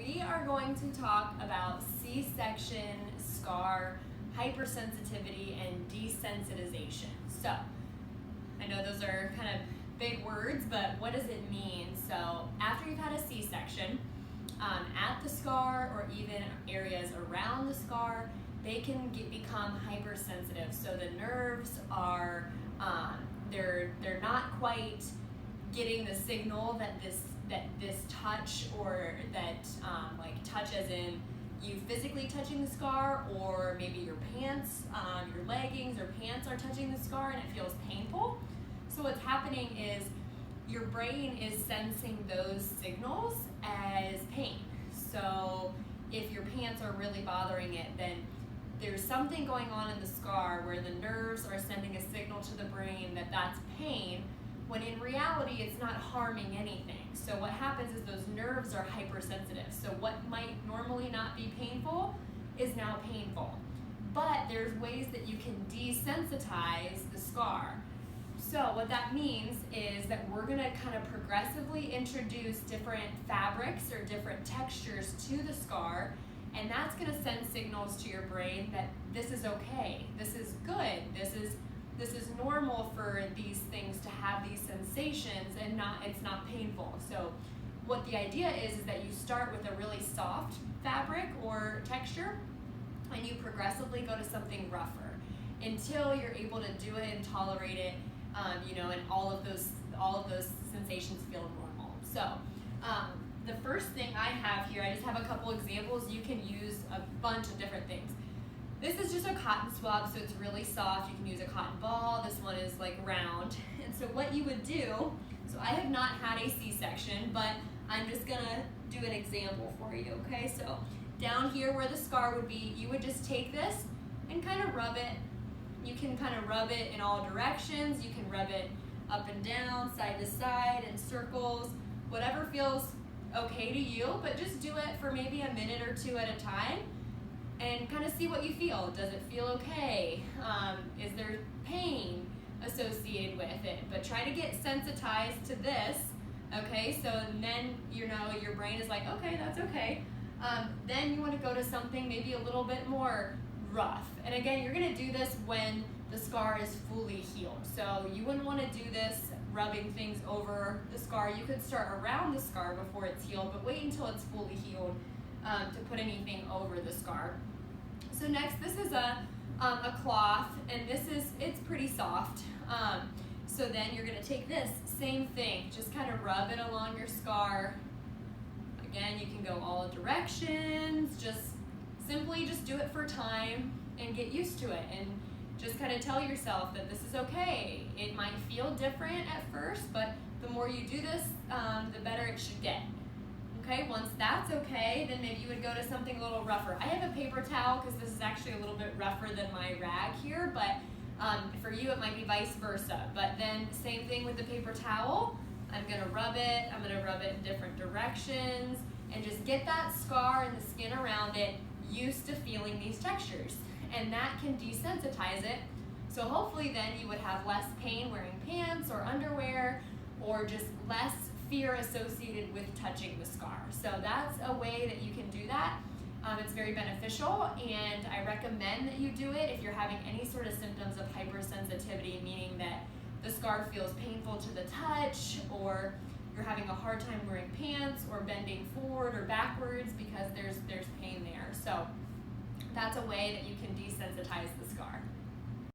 we are going to talk about C-section, scar, hypersensitivity, and desensitization. So, I know those are kind of big words, but what does it mean? So, after you've had a C-section, at the scar or even areas around the scar, they can become hypersensitive. So the nerves are, they're not quite getting the signal that this touch, or that like touch as in you physically touching the scar, or maybe your pants, your leggings or pants are touching the scar and it feels painful. So what's happening is your brain is sensing those signals as pain. So if your pants are really bothering it, then there's something going on in the scar where the nerves are sending a signal to the brain that that's pain, when in reality it's not harming anything. So what happens is those nerves are hypersensitive. So what might normally not be painful is now painful. But there's ways that you can desensitize the scar. So what that means is that we're going to kind of progressively introduce different fabrics or different textures to the scar, and that's going to send signals to your brain that this is okay, this is good, this is normal for these things to have these sensations, and it's not painful. So what the idea is that you start with a really soft fabric or texture, and you progressively go to something rougher until you're able to do it and tolerate it. And all of those sensations feel normal. So the first thing I have here, I just have a couple examples. You can use a bunch of different things. This is just a cotton swab, so it's really soft. You can use a cotton ball. This one is like round. And so what you would do, so I have not had a C-section, but I'm just gonna do an example for you, okay? So down here where the scar would be, you would just take this and kind of rub it. You can kind of rub it in all directions. You can rub it up and down, side to side, in circles, whatever feels okay to you, but just do it for maybe a minute or two at a time and kind of see what you feel. Does it feel okay? Is there pain associated with it? But try to get sensitized to this, okay? So then, your brain is like, okay, that's okay. Then you want to go to something maybe a little bit more rough. And again, you're going to do this when the scar is fully healed. So you wouldn't want to do this rubbing things over the scar. You could start around the scar before it's healed, but wait until it's fully healed to put anything over the scar. So next, this is a cloth, and it's pretty soft. So then you're going to take this, same thing, just kind of rub it along your scar. Again, you can go all directions, simply just do it for time and get used to it, and just kind of tell yourself that this is okay. It might feel different at first, but the more you do this, the better it should get. Okay, once that's okay, then maybe you would go to something a little rougher. I have a paper towel because this is actually a little bit rougher than my rag here, but for you it might be vice versa. But then same thing with the paper towel. I'm going to rub it in different directions, and just get that scar and the skin around it used to feeling these textures, and that can desensitize it. So hopefully then you would have less pain wearing pants or underwear, or just less fear associated with touching the scar. So that's a way that you can do that. It's very beneficial, and I recommend that you do it if you're having any sort of symptoms of hypersensitivity, meaning that the scar feels painful to the touch, or you're having a hard time wearing pants or bending forward or backwards because there's pain there. So that's a way that you can desensitize